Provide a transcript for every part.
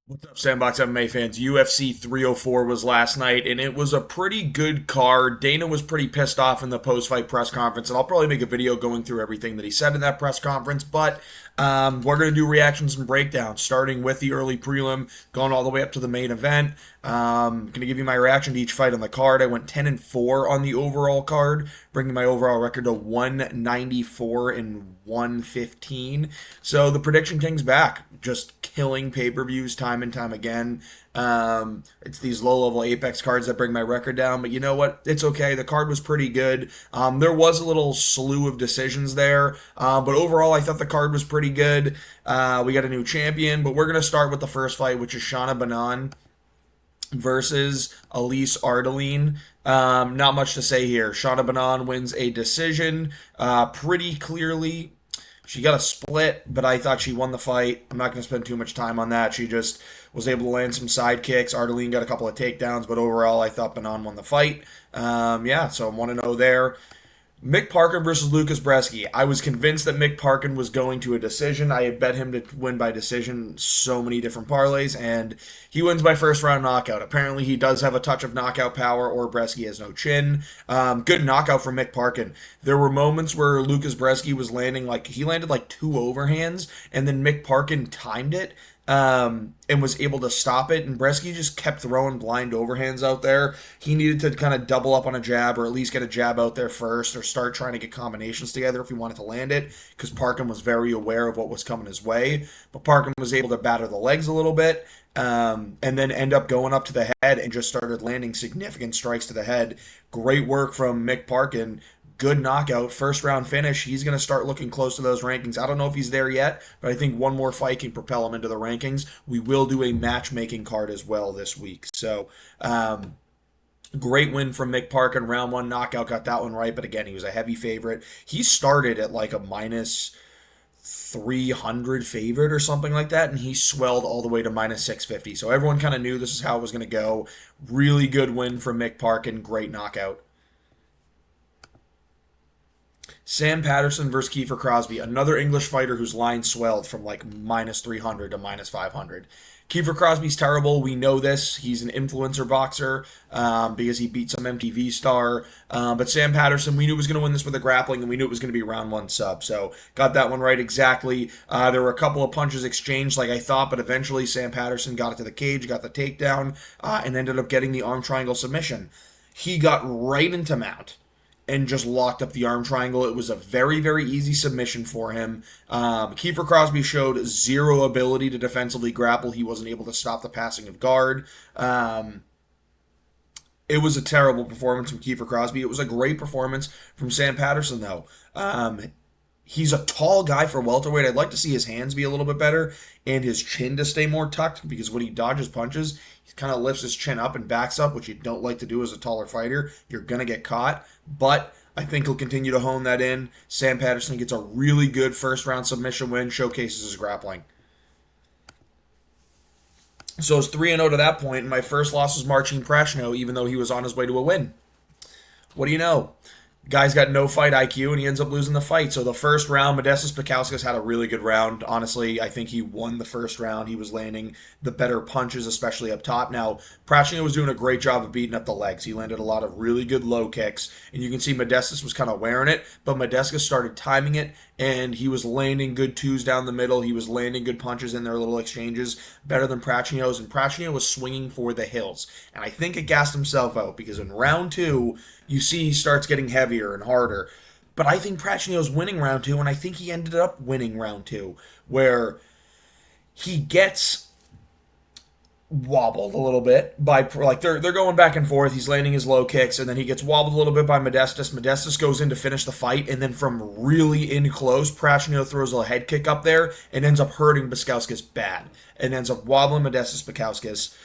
What's up, Sandbox MMA fans? UFC 304 was last night, and it was a pretty good card. Dana was pretty pissed off in the post-fight press conference, and I'll probably make a video going through everything that he said in that press conference. But we're going to do reactions and breakdowns, starting with the early prelim, going all the way up to the main event. Going to give you my reaction to each fight on the card. I went 10-4 on the overall card, bringing my overall record to 194 and 115. So the Prediction King's back, just killing pay-per-views time and time again. It's these low-level Apex cards that bring my record down, but you know what? It's okay. The card was pretty good. There was a little slew of decisions there, but overall, I thought the card was pretty good. We got a new champion, but we're going to start with the first fight, which is Shauna Banan versus Elise Ardeline. Not much to say here. Shauna Banan wins a decision pretty clearly. She got a split, but I thought she won the fight. I'm not going to spend too much time on that. She just was able to land some side kicks. Ardeline got a couple of takedowns, but overall, I thought Banan won the fight. Yeah, so I'm 1-0 there. Mick Parkin versus Lucas Bresky. I was convinced that Mick Parkin was going to a decision. I had bet him to win by decision so many different parlays, and he wins by first round knockout. Apparently, he does have a touch of knockout power, or Bresky has no chin. Good knockout from Mick Parkin. There were moments where Lucas Bresky was landing he landed like two overhands, and then Mick Parkin timed it and was able to stop it. And Bresky just kept throwing blind overhands out there. He needed to kind of double up on a jab, or at least get a jab out there first, or start trying to get combinations together if he wanted to land it, because Parkin was very aware of what was coming his way. But Parkin was able to batter the legs a little bit, and then end up going up to the head and just started landing significant strikes to the head. Great work from Mick Parkin. Good knockout, first round finish. He's going to start looking close to those rankings. I don't know if he's there yet, but I think one more fight can propel him into the rankings. We will do a matchmaking card as well this week. So, great win from Mick Parkin. Round one knockout, got that one right, but again, he was a heavy favorite. He started at like a minus 300 favorite or something like that, and he swelled all the way to minus 650. So everyone kind of knew this is how it was going to go. Really good win from Mick Parkin. Great knockout. Sam Patterson versus Kiefer Crosby, another English fighter whose line swelled from like minus 300 to minus 500. Kiefer Crosby's terrible. We know this. He's an influencer boxer because he beat some MTV star. But Sam Patterson, we knew was going to win this with a grappling, and we knew it was going to be round one sub. So got that one right exactly. There were a couple of punches exchanged like I thought, but eventually Sam Patterson got it to the cage, got the takedown, and ended up getting the arm triangle submission. He got right into mount and just locked up the arm triangle. It was a very, very easy submission for him. Kiefer Crosby showed zero ability to defensively grapple. He wasn't able to stop the passing of guard. It was a terrible performance from Kiefer Crosby. It was a great performance from Sam Patterson, though. He's a tall guy for welterweight. I'd like to see his hands be a little bit better and his chin to stay more tucked, because when he dodges punches, he kind of lifts his chin up and backs up, which you don't like to do as a taller fighter. You're going to get caught. But I think he'll continue to hone that in. Sam Patterson gets a really good first round submission win, showcases his grappling. So it's 3-0 to that point, and my first loss was Marcin Prashno, even though he was on his way to a win. What do you know? Guy's got no fight IQ, and he ends up losing the fight. So the first round, Modestas Bukauskas had a really good round. Honestly, I think he won the first round. He was landing the better punches, especially up top. Now, Prachnio was doing a great job of beating up the legs. He landed a lot of really good low kicks, and you can see Modestas was kind of wearing it, but Modestas started timing it, and he was landing good twos down the middle. He was landing good punches in their little exchanges, better than Prachnio's, and Prachnio was swinging for the hills. And I think it gassed himself out, because in round two, you see he starts getting heavier and harder. But I think Prachnio's winning round two, and I think he ended up winning round two, where he gets wobbled a little bit by, like, they're going back and forth. He's landing his low kicks, and then he gets wobbled a little bit by Modestas. Modestas goes in to finish the fight, and then from really in close, Prachnio throws a head kick up there and ends up hurting Bukauskas bad, and ends up wobbling Modestas Bukauskas.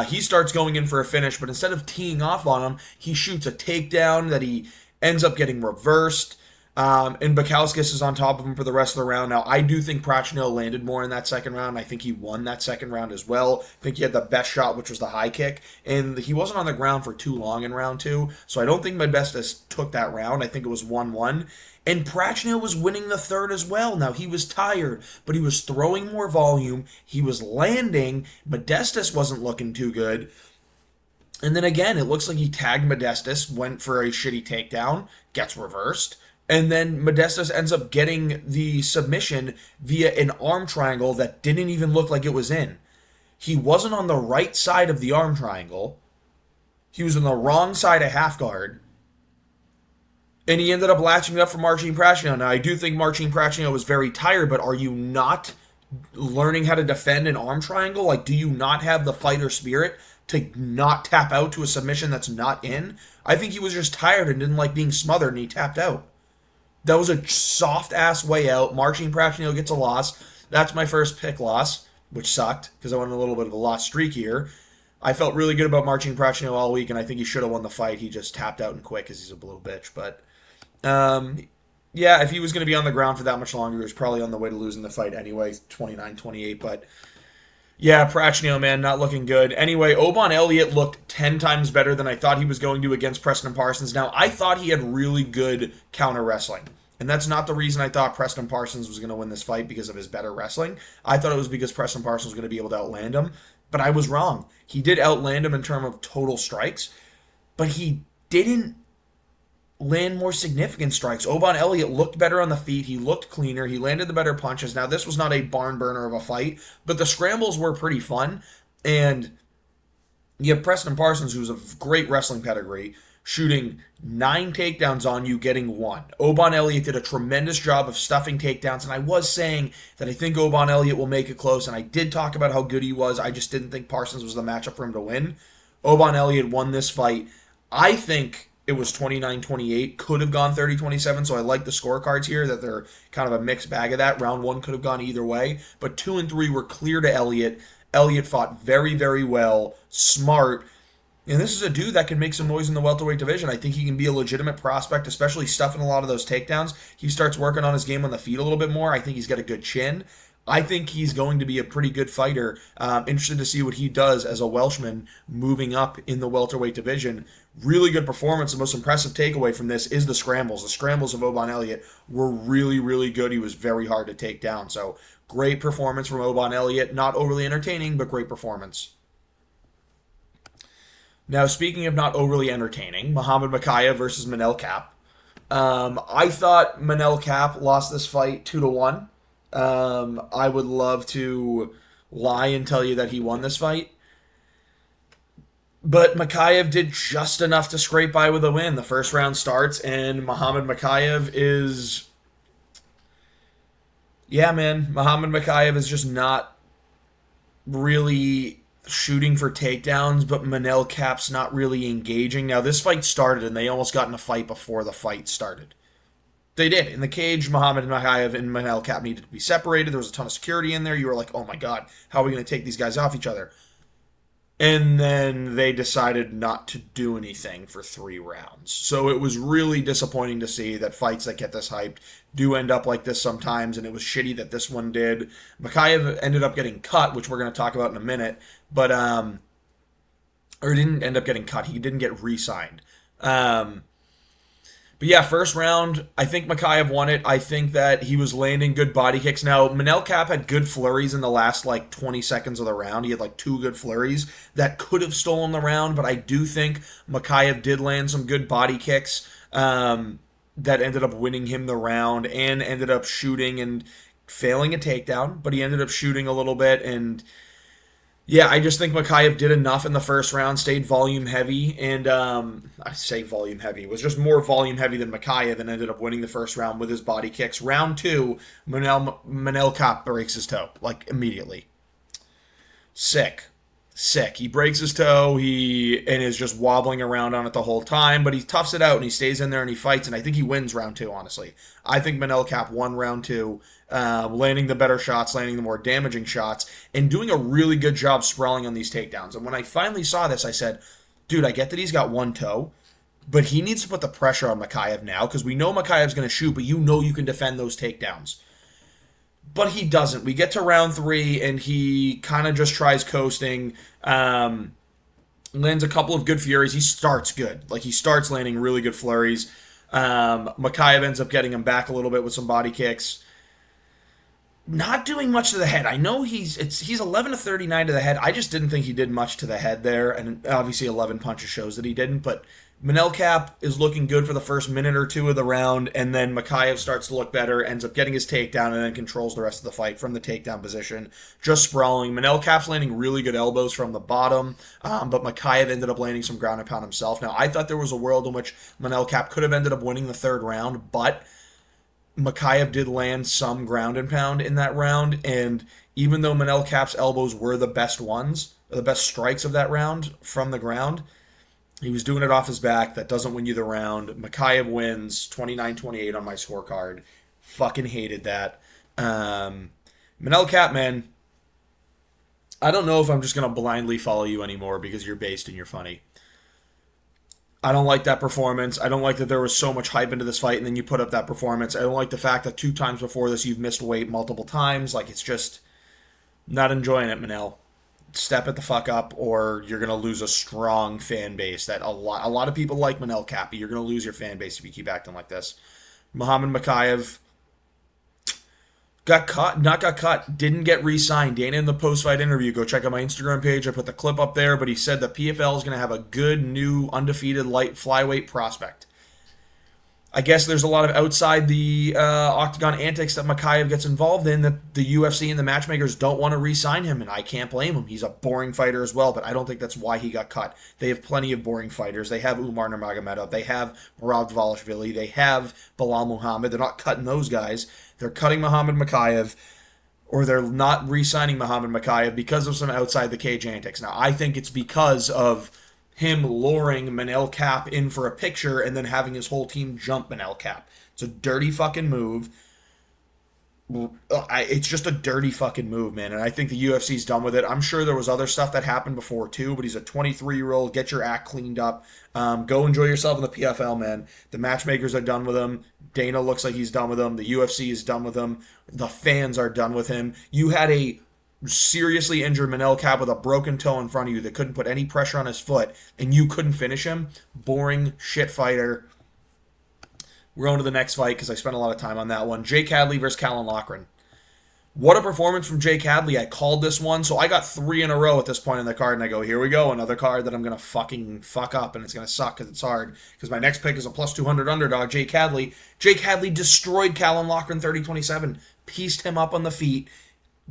He starts going in for a finish, but instead of teeing off on him, he shoots a takedown that he ends up getting reversed. And Bukowskis is on top of him for the rest of the round. Now, I do think Prachnio landed more in that second round. I think he won that second round as well. I think he had the best shot, which was the high kick. And he wasn't on the ground for too long in round two. So I don't think Modestas took that round. I think it was 1-1. And Prachnio was winning the third as well. Now, he was tired, but he was throwing more volume. He was landing. Modestas wasn't looking too good. And then again, it looks like he tagged Modestas, went for a shitty takedown, gets reversed. And then Modestas ends up getting the submission via an arm triangle that didn't even look like it was in. He wasn't on the right side of the arm triangle. He was on the wrong side of half guard. And he ended up latching up for Marcin Prachnio. Now, I do think Marcin Prachnio was very tired, but are you not learning how to defend an arm triangle? Like, do you not have the fighter spirit to not tap out to a submission that's not in? I think he was just tired and didn't like being smothered, and he tapped out. That was a soft-ass way out. Marcin Prachnio gets a loss. That's my first pick loss, which sucked because I went on a little bit of a lost streak here. I felt really good about Marcin Prachnio all week, and I think he should have won the fight. He just tapped out and quit because he's a little bitch, but... yeah, if he was going to be on the ground for that much longer, he was probably on the way to losing the fight anyway, 29-28. But yeah, Prachnio, man, not looking good. Anyway, Oban Elliott looked 10 times better than I thought he was going to against Preston Parsons. Now, I thought he had really good counter wrestling. And that's not the reason I thought Preston Parsons was going to win this fight because of his better wrestling. I thought it was because Preston Parsons was going to be able to outland him. But I was wrong. He did outland him in terms of total strikes. But he didn't land more significant strikes. Oban Elliott looked better on the feet. He looked cleaner. He landed the better punches. Now, this was not a barn burner of a fight, but the scrambles were pretty fun. And you have Preston Parsons, who's a great wrestling pedigree, shooting 9 takedowns on you, getting 1. Oban Elliott did a tremendous job of stuffing takedowns, and I was saying that I think Oban Elliott will make it close, and I did talk about how good he was. I just didn't think Parsons was the matchup for him to win. Oban Elliott won this fight. I think it was 29-28, could have gone 30-27, so I like the scorecards here, that they're kind of a mixed bag of that. Round 1 could have gone either way, but 2 and 3 were clear to Elliott. Elliott fought very, very well, smart, and this is a dude that can make some noise in the welterweight division. I think he can be a legitimate prospect, especially stuffing a lot of those takedowns. He starts working on his game on the feet a little bit more. I think he's got a good chin. I think he's going to be a pretty good fighter. Interested to see what he does as a Welshman moving up in the welterweight division. Really good performance. The most impressive takeaway from this is the scrambles. The scrambles of Oban Elliott were really, really good. He was very hard to take down. So great performance from Oban Elliott. Not overly entertaining, but great performance. Now, speaking of not overly entertaining, Muhammad Mokaev versus Manel Kape. I thought Manel Kape lost this fight 2-1. I would love to lie and tell you that he won this fight. But Mokaev did just enough to scrape by with a win. The first round starts, and Muhammad Mokaev is... Yeah, man. Muhammad Mokaev is just not really shooting for takedowns, but Manel Kape's not really engaging. Now, this fight started, and they almost got in a fight before the fight started. They did. In the cage, Muhammad Mokaev and Manel Kape needed to be separated. There was a ton of security in there. You were like, oh my god, how are we going to take these guys off each other? And then they decided not to do anything for 3 rounds. So it was really disappointing to see that fights that get this hyped do end up like this sometimes, and it was shitty that this one did. Mokaev ended up getting cut, which we're going to talk about in a minute, but or didn't end up getting cut. He didn't get re-signed. But yeah, first round, I think Mokaev won it. I think that he was landing good body kicks. Now, Manel Kape had good flurries in the last, 20 seconds of the round. He had, 2 good flurries that could have stolen the round, but I do think Mokaev did land some good body kicks that ended up winning him the round and ended up shooting and failing a takedown, but he ended up shooting a little bit, and yeah, I just think Mokaev did enough in the first round, stayed volume heavy, and I say volume heavy. It was just more volume heavy than Mokaev and ended up winning the first round with his body kicks. Round 2, Manel Kape breaks his toe, immediately. Sick. He breaks his toe, and is just wobbling around on it the whole time, but he toughs it out and he stays in there and he fights, and I think he wins round 2, honestly. I think Manel Kape won round 2, landing the better shots, landing the more damaging shots, and doing a really good job sprawling on these takedowns. And when I finally saw this, I said, dude, I get that he's got one toe, But he needs to put the pressure on Mokaev now because we know Mokaev's going to shoot, but you know you can defend those takedowns. But he doesn't. We get to round 3, and he kind of just tries coasting. Lands a couple of good furies. He starts good. Like, he starts landing really good flurries. Mokaev ends up getting him back a little bit with some body kicks. Not doing much to the head. I know he's 11 to 39 to the head. I just didn't think he did much to the head there, and obviously 11 punches shows that he didn't. But Manelkap is looking good for the first minute or two of the round, and then Mokaev starts to look better, ends up getting his takedown, and then controls the rest of the fight from the takedown position, just sprawling. Manelkap's landing really good elbows from the bottom, but Mokaev ended up landing some ground and pound himself. Now, I thought there was a world in which Manelkap could have ended up winning the third round, but Mokaev did land some ground and pound in that round, and even though Manelkap's elbows were the best ones, the best strikes of that round from the ground, he was doing it off his back. That doesn't win you the round. Mokaev wins 29-28 on my scorecard. Fucking hated that. Manelkap, man, I don't know if I'm just going to blindly follow you anymore because you're based and you're funny. I don't like that performance. I don't like that there was so much hype into this fight and then you put up that performance. I don't like the fact that 2 times before this you've missed weight multiple times. Like, it's just not enjoying it, Manel. Step it the fuck up or you're going to lose a strong fan base. That a lot of people like Manelkap. You're going to lose your fan base if you keep acting like this. Muhammad Mokaev got cut, didn't get re-signed. Dana in the post-fight interview, go check out my Instagram page. I put the clip up there, but he said the PFL is going to have a good, new, undefeated light flyweight prospect. I guess there's a lot of outside the octagon antics that Mokaev gets involved in that the UFC and the matchmakers don't want to re-sign him, and I can't blame him. He's a boring fighter as well, but I don't think that's why he got cut. They have plenty of boring fighters. They have Umar Nurmagomedov. They have Merab Dvalishvili. They have Belal Muhammad. They're not cutting those guys. They're cutting Muhammad Mokaev, or they're not re-signing Muhammad Mokaev because of some outside the cage antics. Now, I think it's because of him luring Manelkap in for a picture and then having his whole team jump Manelkap. It's a dirty fucking move. It's just a dirty fucking move, man, and I think the UFC's done with it. I'm sure there was other stuff that happened before, too, but he's a 23-year-old. Get your act cleaned up. Go enjoy yourself in the PFL, man. The matchmakers are done with him. Dana looks like he's done with him. The UFC is done with him. The fans are done with him. You had a seriously injured Manelkap with a broken toe in front of you that couldn't put any pressure on his foot, and you couldn't finish him. Boring shit fighter. We're going to the next fight because I spent a lot of time on that one. Jake Hadley versus Callan Loughran. What a performance from Jake Hadley. I called this one, so I got 3 in a row at this point in the card, and I go, here we go, another card that I'm going to fucking fuck up, and it's going to suck because it's hard, because my next pick is a plus 200 underdog, Jake Hadley. Jake Hadley destroyed Callan Loughran 30-27, pieced him up on the feet,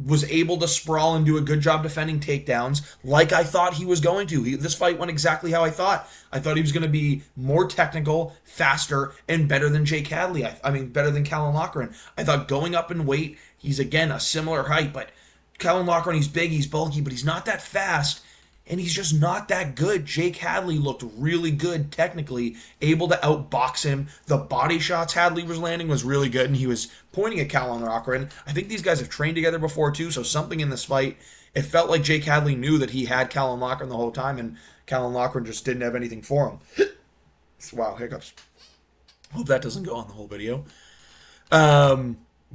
was able to sprawl and do a good job defending takedowns like I thought he was going to. This fight went exactly how I thought. I thought he was going to be more technical, faster, and better than Jake Hadley. I mean, better than Callan Loughran. I thought going up in weight, he's, again, a similar height, but Callan Loughran, he's big, he's bulky, but he's not that fast, and he's just not that good. Jake Hadley looked really good technically, able to outbox him. The body shots Hadley was landing was really good, and he was pointing at Callan Loughran. I think these guys have trained together before too, so something in this fight, it felt like Jake Hadley knew that he had Callan Loughran the whole time, and Callan Loughran just didn't have anything for him. Wow, hiccups. Hope that doesn't go on the whole video.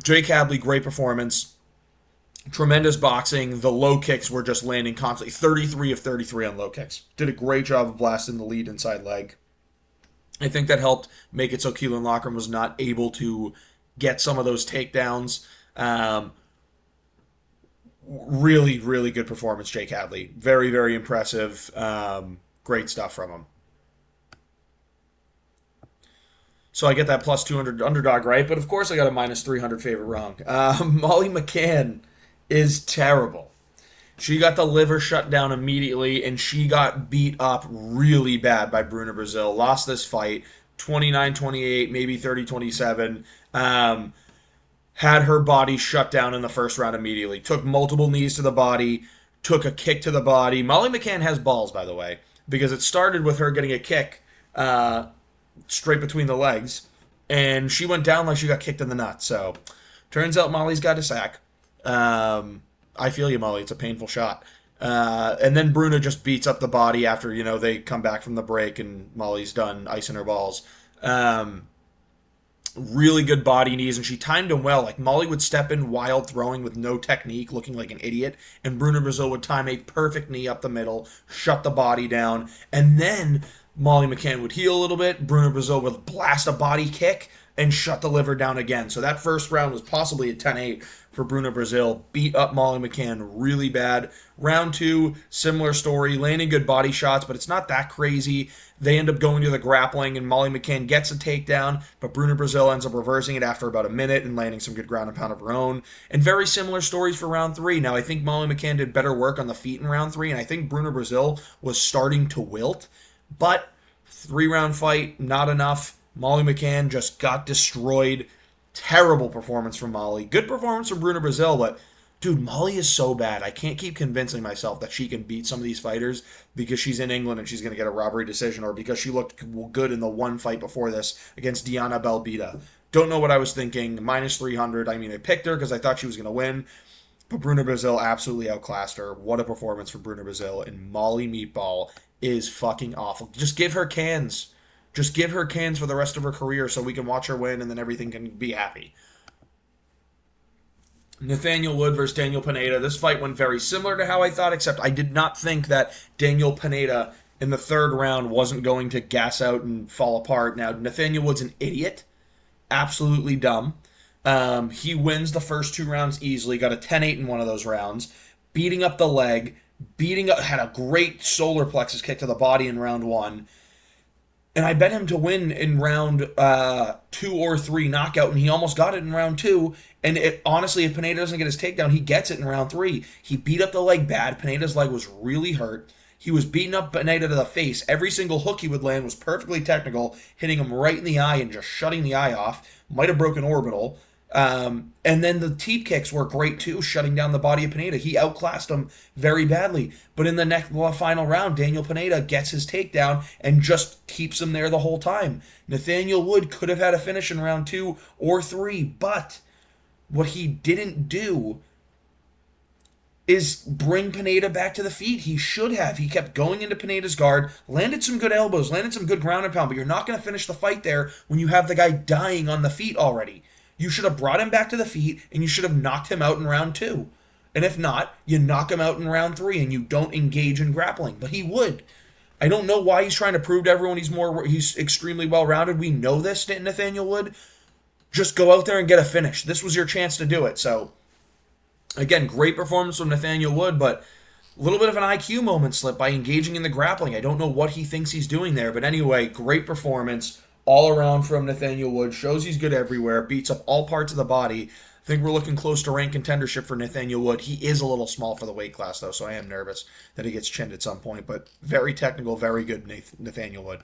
Jake Hadley, great performance. Tremendous boxing. The low kicks were just landing constantly. 33 of 33 on low kicks. Did a great job of blasting the lead inside leg. I think that helped make it so Callan Loughran was not able to get some of those takedowns. Really, really good performance, Jake Hadley. Very, very impressive. Great stuff from him. So I get that plus 200 underdog right, but of course I got a minus 300 favorite wrong. Molly McCann is terrible. She got the liver shut down immediately, and she got beat up really bad by Bruna Brazil. Lost this fight 29-28, maybe 30-27. Had her body shut down in the first round immediately. Took multiple knees to the body, took a kick to the body. Molly McCann has balls, by the way, because it started with her getting a kick straight between the legs, and she went down like she got kicked in the nuts. So turns out Molly's got a sack. I feel you, Molly. It's a painful shot. And then Bruna just beats up the body after, they come back from the break and Molly's done icing her balls. Really good body knees, and she timed them well. Like, Molly would step in wild throwing with no technique, looking like an idiot, and Bruna Brazil would time a perfect knee up the middle, shut the body down, and then Molly McCann would heal a little bit. Bruna Brazil would blast a body kick and shut the liver down again. So that first round was possibly a 10-8 for Bruna Brazil. Beat up Molly McCann really bad. Round 2, similar story, landing good body shots, but it's not that crazy. They end up going to the grappling, and Molly McCann gets a takedown, but Bruna Brazil ends up reversing it after about a minute and landing some good ground and pound of her own. And very similar stories for round 3. Now, I think Molly McCann did better work on the feet in round 3, and I think Bruna Brazil was starting to wilt, but 3-round fight, not enough. Molly McCann just got destroyed. Terrible performance from Molly. Good performance from Bruna Brazil, but dude, Molly is so bad. I can't keep convincing myself that she can beat some of these fighters because she's in England and she's going to get a robbery decision, or because she looked good in the one fight before this against Diana Belbita. Don't know what I was thinking. Minus 300. I mean, I picked her because I thought she was going to win, but Bruna Brazil absolutely outclassed her. What a performance from Bruna Brazil. And Molly Meatball is fucking awful. Just give her cans. Just give her cans for the rest of her career so we can watch her win and then everything can be happy. Nathaniel Wood versus Daniel Pineda. This fight went very similar to how I thought, except I did not think that Daniel Pineda in the third round wasn't going to gas out and fall apart. Now, Nathaniel Wood's an idiot. Absolutely dumb. He wins the first 2 rounds easily. Got a 10-8 in one of those rounds. Beating up the leg. Had a great solar plexus kick to the body in round 1. And I bet him to win in round 2 or 3 knockout, and he almost got it in round 2. And honestly, if Pineda doesn't get his takedown, he gets it in round 3. He beat up the leg bad. Pineda's leg was really hurt. He was beating up Pineda to the face. Every single hook he would land was perfectly technical, hitting him right in the eye and just shutting the eye off. Might have broken orbital. And then the teep kicks were great too, shutting down the body of Pineda. He outclassed him very badly. But in the final round, Daniel Pineda gets his takedown and just keeps him there the whole time. Nathaniel Wood could have had a finish in round 2 or 3, but what he didn't do is bring Pineda back to the feet. He should have. He kept going into Pineda's guard, landed some good elbows, landed some good ground and pound, but you're not going to finish the fight there when you have the guy dying on the feet already. You should have brought him back to the feet, and you should have knocked him out in round 2. And if not, you knock him out in round 3, and you don't engage in grappling. But he would. I don't know why he's trying to prove to everyone he's extremely well-rounded. We know this, Nathaniel Wood. Just go out there and get a finish. This was your chance to do it. So, again, great performance from Nathaniel Wood, but a little bit of an IQ moment slip by engaging in the grappling. I don't know what he thinks he's doing there. But anyway, great performance all around from Nathaniel Wood. Shows he's good everywhere. Beats up all parts of the body. I think we're looking close to rank contendership for Nathaniel Wood. He is a little small for the weight class, though, so I am nervous that he gets chinned at some point. But very technical, very good Nathaniel Wood.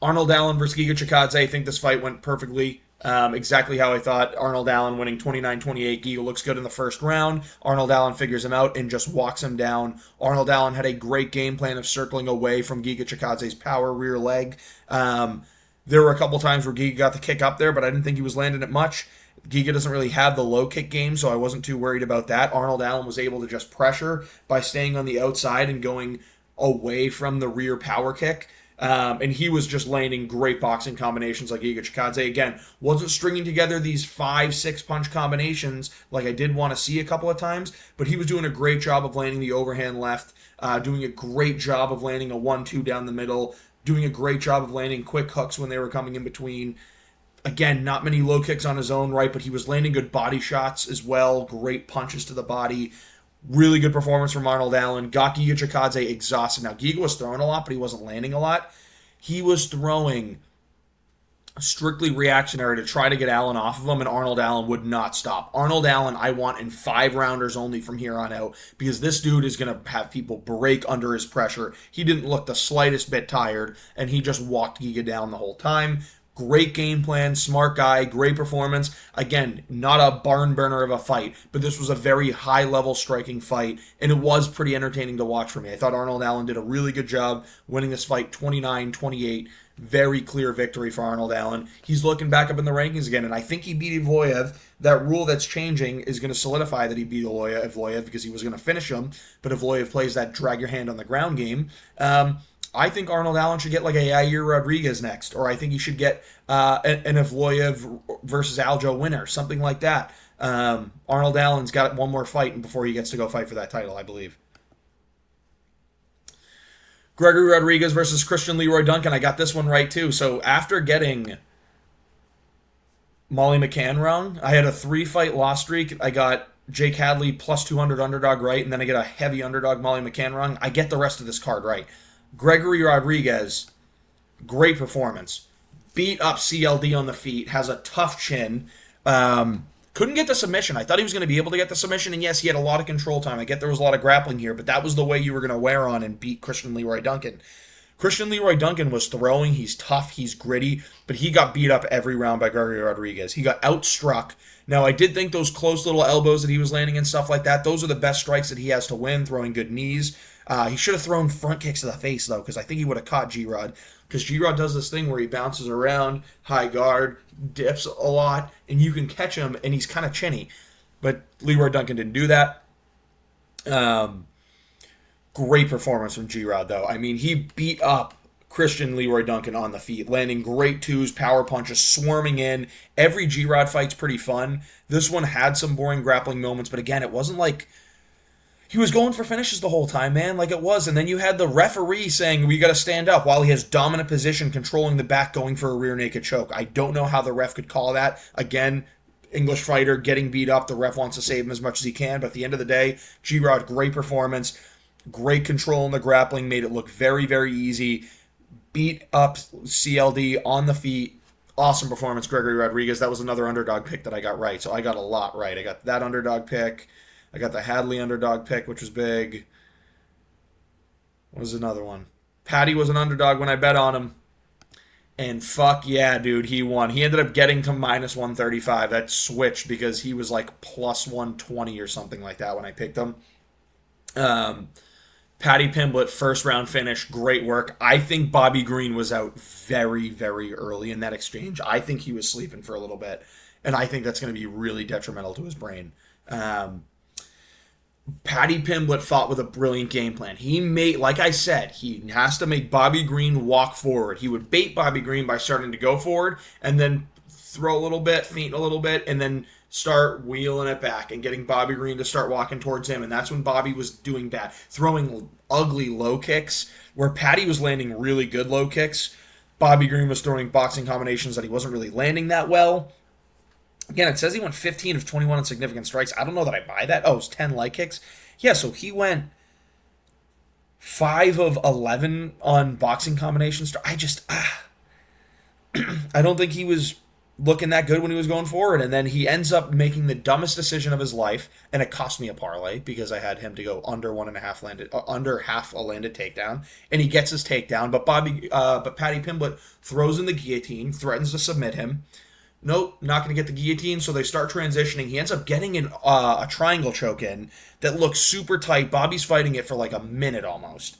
Arnold Allen versus Giga Chikadze. I think this fight went perfectly. Exactly how I thought. Arnold Allen winning 29-28. Giga looks good in the first round. Arnold Allen figures him out and just walks him down. Arnold Allen had a great game plan of circling away from Giga Chikadze's power rear leg. There were a couple times where Giga got the kick up there, but I didn't think he was landing it much. Giga doesn't really have the low kick game, so I wasn't too worried about that. Arnold Allen was able to just pressure by staying on the outside and going away from the rear power kick. And he was just landing great boxing combinations like Giga Chikadze. Again, wasn't stringing together these 5-6 punch combinations like I did want to see a couple of times, but he was doing a great job of landing the overhand left, doing a great job of landing a 1-2 down the middle, doing a great job of landing quick hooks when they were coming in between. Again, not many low kicks on his own right, but he was landing good body shots as well, great punches to the body. Really good performance from Arnold Allen. Got Giga Chikadze exhausted. Now, Giga was throwing a lot, but he wasn't landing a lot. He was throwing strictly reactionary to try to get Allen off of him, and Arnold Allen would not stop. Arnold Allen, I want in 5-rounders only from here on out, because this dude is going to have people break under his pressure. He didn't look the slightest bit tired, and he just walked Giga down the whole time. Great game plan, smart guy, great performance. Again, not a barn burner of a fight, but this was a very high level striking fight, and it was pretty entertaining to watch for me. I thought Arnold Allen did a really good job winning this fight 29-28. Very clear victory for Arnold Allen. He's looking back up in the rankings again, and I think he beat Evloev. That rule that's changing is going to solidify that he beat Evloev because he was going to finish him, but Evloev plays that drag your hand on the ground game. I think Arnold Allen should get like a Yair Rodriguez next, or I think he should get an Evloev versus Aljo winner, something like that. Arnold Allen's got one more fight before he gets to go fight for that title, I believe. Gregory Rodriguez versus Christian Leroy Duncan. I got this one right, too. So after getting Molly McCann wrong, I had a 3-fight loss streak. I got Jake Hadley plus 200 underdog right, and then I get a heavy underdog Molly McCann wrong. I get the rest of this card right. Gregory Rodriguez, great performance. Beat up CLD on the feet, has a tough chin. Couldn't get the submission. I thought he was going to be able to get the submission, and yes, he had a lot of control time. I get there was a lot of grappling here, but that was the way you were going to wear on and beat Christian Leroy Duncan. Christian Leroy Duncan was throwing. He's tough. He's gritty, but he got beat up every round by Gregory Rodriguez. He got outstruck. Now, I did think those close little elbows that he was landing and stuff like that, those are the best strikes that he has to win, throwing good knees. He should have thrown front kicks to the face, though, because I think he would have caught G-Rod. Because G-Rod does this thing where he bounces around, high guard, dips a lot, and you can catch him, and he's kind of chinny. But Leroy Duncan didn't do that. Great performance from G-Rod, though. I mean, he beat up Christian Leroy Duncan on the feet, landing great twos, power punches, swarming in. Every G-Rod fight's pretty fun. This one had some boring grappling moments, but again, it wasn't like he was going for finishes the whole time, man, like it was. And then you had the referee saying, we got to stand up while he has dominant position, controlling the back, going for a rear naked choke. I don't know how the ref could call that. Again, English fighter getting beat up. The ref wants to save him as much as he can. But at the end of the day, G-Rod, great performance. Great control in the grappling. Made it look very, very easy. Beat up CLD on the feet. Awesome performance, Gregory Rodriguez. That was another underdog pick that I got right. So I got a lot right. I got that underdog pick. I got the Hadley underdog pick, which was big. What was another one? Paddy was an underdog when I bet on him. And fuck yeah, dude, he won. He ended up getting to minus 135. That switched because he was like plus 120 or something like that when I picked him. Paddy Pimblett, first round finish, great work. I think Bobby Green was out very, very early in that exchange. I think he was sleeping for a little bit. And I think that's going to be really detrimental to his brain. Paddy Pimblett fought with a brilliant game plan. He made, like I said, he has to make Bobby Green walk forward. He would bait Bobby Green by starting to go forward and then throw a little bit, feint a little bit, and then start wheeling it back and getting Bobby Green to start walking towards him. And that's when Bobby was doing bad, throwing ugly low kicks, where Paddy was landing really good low kicks. Bobby Green was throwing boxing combinations that he wasn't really landing that well. Again, it says he went 15 of 21 on significant strikes. I don't know that I buy that. Oh, it was 10 light kicks. Yeah, so he went 5 of 11 on boxing combinations. I don't think he was looking that good when he was going forward. And then he ends up making the dumbest decision of his life, and it cost me a parlay because I had him to go under 1.5 landed, under half a landed takedown, and he gets his takedown. But Paddy Pimblett throws in the guillotine, threatens to submit him. Nope, not going to get the guillotine, so they start transitioning. He ends up getting a triangle choke in that looks super tight. Bobby's fighting it for like a minute almost.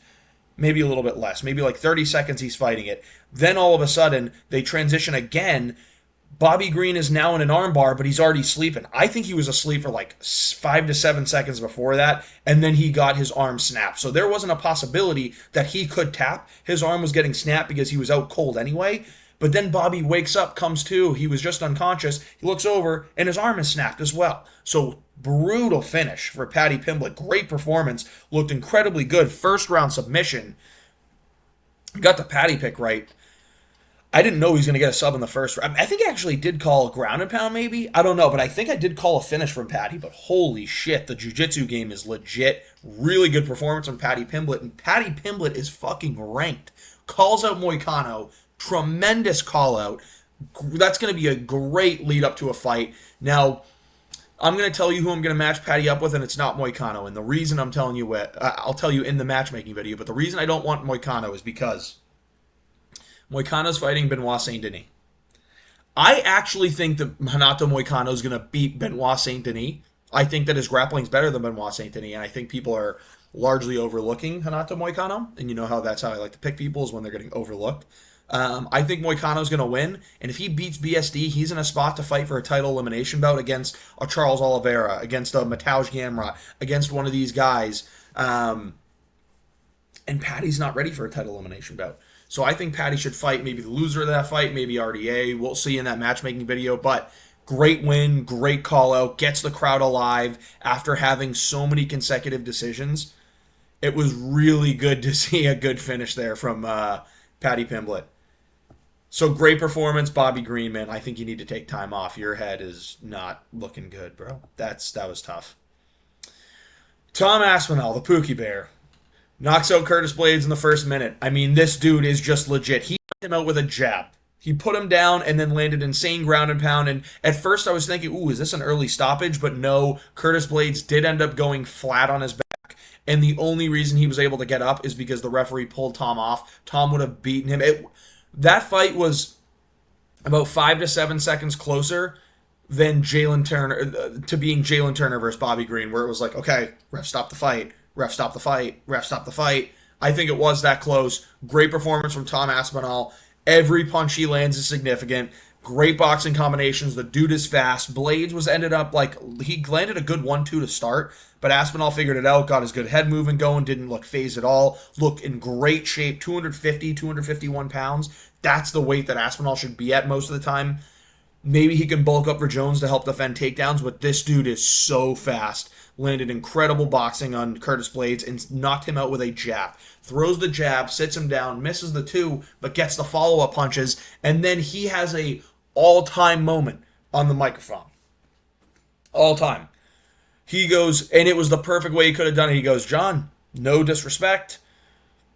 Maybe a little bit less. Maybe like 30 seconds he's fighting it. Then all of a sudden, they transition again. Bobby Green is now in an armbar, but he's already sleeping. I think he was asleep for like 5 to 7 seconds before that, and then he got his arm snapped. So there wasn't a possibility that he could tap. His arm was getting snapped because he was out cold anyway. But then Bobby wakes up, comes to, he was just unconscious, he looks over, and his arm is snapped as well. So, brutal finish for Paddy Pimblett. Great performance, looked incredibly good. First round submission. Got the Paddy pick right. I didn't know he was going to get a sub in the first round. I think I actually did call a ground and pound maybe. I don't know, but I think I did call a finish from Paddy. But holy shit, the jiu-jitsu game is legit. Really good performance from Paddy Pimblett. And Paddy Pimblett is fucking ranked. Calls out Moicano. Tremendous call out. That's going to be a great lead up to a fight. Now, I'm going to tell you who I'm going to match Paddy up with, and it's not Moicano. And the reason I'm telling you I'll tell you in the matchmaking video, but the reason I don't want Moicano is because Moicano's fighting Benoit Saint Denis. I actually think that Renato Moicano is going to beat Benoit Saint Denis. I think that his grappling is better than Benoit Saint Denis, and I think people are largely overlooking Renato Moicano. And you know how that's how I like to pick people, is when they're getting overlooked. I think Moicano's going to win, and if he beats BSD, he's in a spot to fight for a title elimination bout against a Charles Oliveira, against a Mateusz Gamrot, against one of these guys. And Paddy's not ready for a title elimination bout. So I think Paddy should fight maybe the loser of that fight, maybe RDA. We'll see in that matchmaking video. But great win, great call out, gets the crowd alive after having so many consecutive decisions. It was really good to see a good finish there from Paddy Pimblett. So great performance, Bobby Green, man. I think you need to take time off. Your head is not looking good, bro. That was tough. Tom Aspinall, the Pookie Bear, knocks out Curtis Blaydes in the first minute. I mean, this dude is just legit. He knocked him out with a jab. He put him down and then landed insane ground and pound. And at first I was thinking, ooh, is this an early stoppage? But no, Curtis Blaydes did end up going flat on his back. And the only reason he was able to get up is because the referee pulled Tom off. Tom would have beaten him. That fight was about 5 to 7 seconds closer than Jalen Turner, to being Jalen Turner versus Bobby Green, where it was like, okay, ref stop the fight, ref stop the fight, ref stop the fight. I think it was that close. Great performance from Tom Aspinall. Every punch he lands is significant. Great boxing combinations. The dude is fast. Blaydes was ended up like, he landed a good 1-2 to start, but Aspinall figured it out, got his good head movement going, didn't look phased at all, looked in great shape, 251 pounds. That's the weight that Aspinall should be at most of the time. Maybe he can bulk up for Jones to help defend takedowns, but this dude is so fast. Landed incredible boxing on Curtis Blaydes and knocked him out with a jab. Throws the jab, sits him down, misses the two, but gets the follow-up punches, and then he has a all-time moment on the microphone. All-time. He goes, and it was the perfect way he could have done it. He goes, John, no disrespect,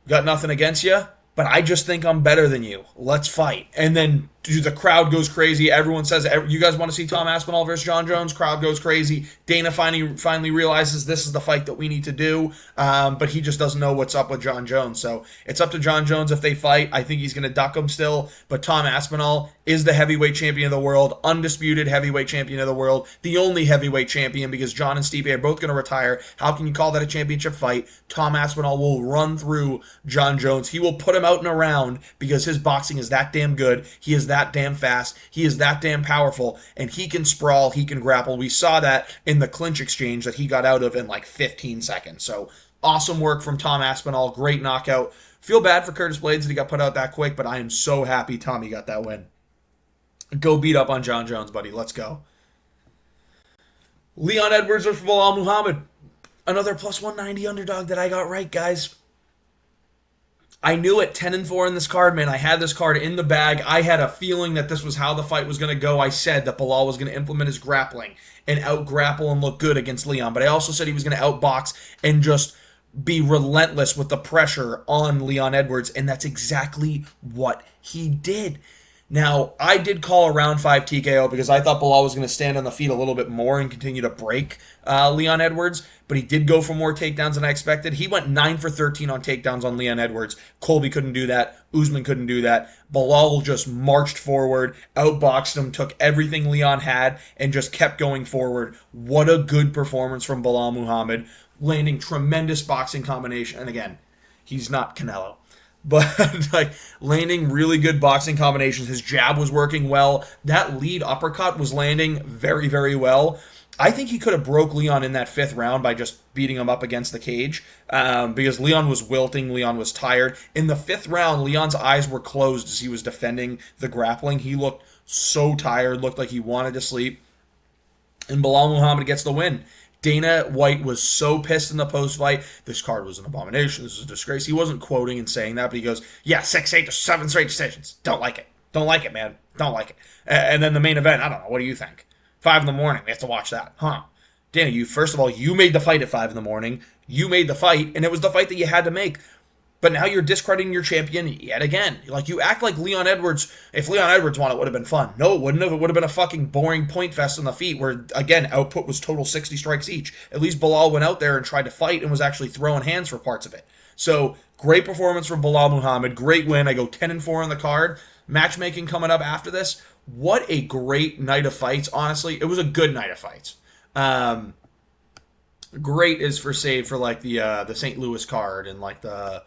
got nothing against you, but I just think I'm better than you. Let's fight. And then the crowd goes crazy. Everyone says, you guys want to see Tom Aspinall versus John Jones? Crowd goes crazy. Dana finally realizes this is the fight that we need to do, but he just doesn't know what's up with John Jones. So it's up to John Jones if they fight. I think he's going to duck him still, but Tom Aspinall is the heavyweight champion of the world, undisputed heavyweight champion of the world, the only heavyweight champion, because John and Stipe are both going to retire. How can you call that a championship fight? Tom Aspinall will run through John Jones. He will put him out in a round because his boxing is that damn good. He is that damn fast. He is that damn powerful, and he can sprawl, he can grapple. We saw that in the clinch exchange that he got out of in like 15 seconds. So awesome work from Tom Aspinall. Great knockout. Feel bad for Curtis Blaydes that he got put out that quick, but I am so happy Tommy got that win. Go beat up on John Jones, buddy. Let's go. Leon Edwards versus Belal Muhammad. Another plus 190 underdog that I got right, guys. I knew it, 10-4 in this card, man. I had this card in the bag. I had a feeling that this was how the fight was going to go. I said that Belal was going to implement his grappling and out-grapple and look good against Leon. But I also said he was going to outbox and just be relentless with the pressure on Leon Edwards. And that's exactly what he did. Now, I did call a round 5 TKO because I thought Belal was going to stand on the feet a little bit more and continue to break Leon Edwards, but he did go for more takedowns than I expected. He went 9 for 13 on takedowns on Leon Edwards. Colby couldn't do that. Usman couldn't do that. Belal just marched forward, outboxed him, took everything Leon had, and just kept going forward. What a good performance from Belal Muhammad, landing tremendous boxing combination. And again, he's not Canelo. But like landing really good boxing combinations. His jab was working well. That lead uppercut was landing very, very well. I think he could have broke Leon in that 5th round by just beating him up against the cage because Leon was wilting. Leon was tired. In the 5th round, Leon's eyes were closed as he was defending the grappling. He looked so tired, looked like he wanted to sleep. And Belal Muhammad gets the win. Dana White was so pissed in the post-fight. This card was an abomination. This is a disgrace. He wasn't quoting and saying that, but he goes, yeah, 6, 8, 7 straight decisions. Don't like it. Don't like it, man. Don't like it. And then the main event, I don't know. What do you think? 5 in the morning. We have to watch that. Huh. Dana, first of all, you made the fight at 5 in the morning. You made the fight, and it was the fight that you had to make. But now you're discrediting your champion yet again. Like, you act like Leon Edwards, if Leon Edwards won, it would have been fun. No, it wouldn't have. It would have been a fucking boring point fest on the feet where, again, output was total 60 strikes each. At least Belal went out there and tried to fight and was actually throwing hands for parts of it. So, great performance from Belal Muhammad. Great win. I go 10-4 on the card. Matchmaking coming up after this. what a great night of fights. Honestly, it was a good night of fights. Um, Great is for saved for like the St. Louis card and like the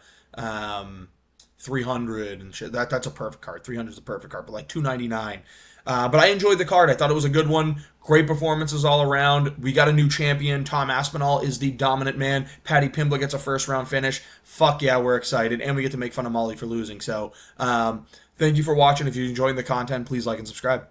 300 and shit. That's a perfect card. 300 is a perfect card, but like 299. But I enjoyed the card. I thought it was a good one. Great performances all around. We got a new champion. Tom Aspinall is the dominant man. Paddy Pimblett gets a first round finish. Fuck yeah, we're excited, and we get to make fun of Molly for losing. So thank you for watching. If you're enjoying the content, please like and subscribe.